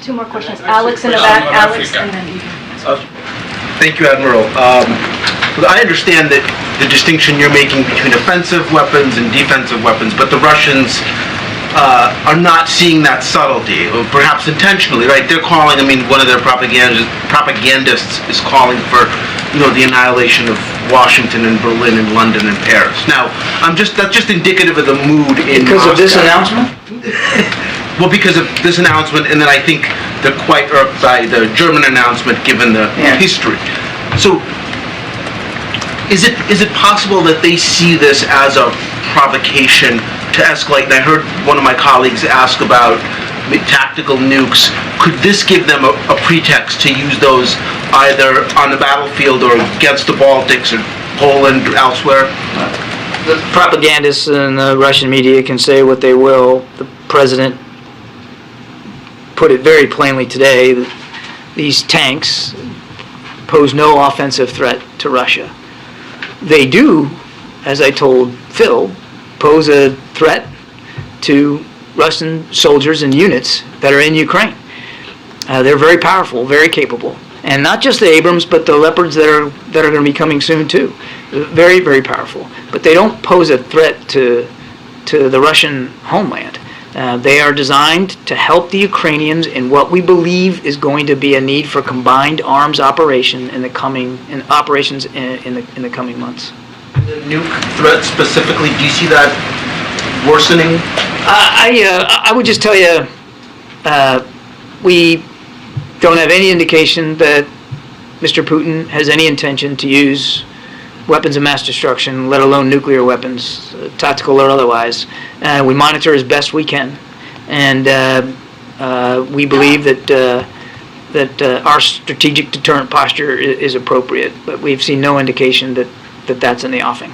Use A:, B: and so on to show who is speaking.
A: Two more questions. Alex in the back. Alex, and then you.
B: Thank you, Admiral. I understand that the distinction you're making between offensive weapons and defensive weapons, but the Russians are not seeing that subtlety, or perhaps intentionally, right? They're calling, I mean, one of their propagandists is calling for, the annihilation of Washington and Berlin and London and Paris. Now, that's just indicative of the mood in
C: Because
B: Moscow.
C: of this announcement?
B: Well, because of this announcement, and then I think the German announcement, given the history. So, is it possible that they see this as a provocation to escalate? And I heard one of my colleagues ask about tactical nukes. Could this give them a pretext to use those either on the battlefield or against the Baltics or Poland or elsewhere?
C: The propagandists in the Russian media can say what they will. The president put it very plainly today that these tanks pose no offensive threat to Russia. They do, as I told Phil, pose a threat to Russian soldiers and units that are in Ukraine. They're very powerful, very capable. And not just the Abrams, but the Leopards that are going to be coming soon too. Very, very powerful. But they don't pose a threat to the Russian homeland. They are designed to help the Ukrainians in what we believe is going to be a need for combined arms operation in the coming operations in the coming months.
B: The nuke threat specifically, do you see that worsening?
C: I would just tell you, we don't have any indication that Mr. Putin has any intention to use weapons of mass destruction, let alone nuclear weapons, tactical or otherwise. We monitor as best we can, and we believe that our strategic deterrent posture is appropriate, but we've seen no indication that that's in the offing.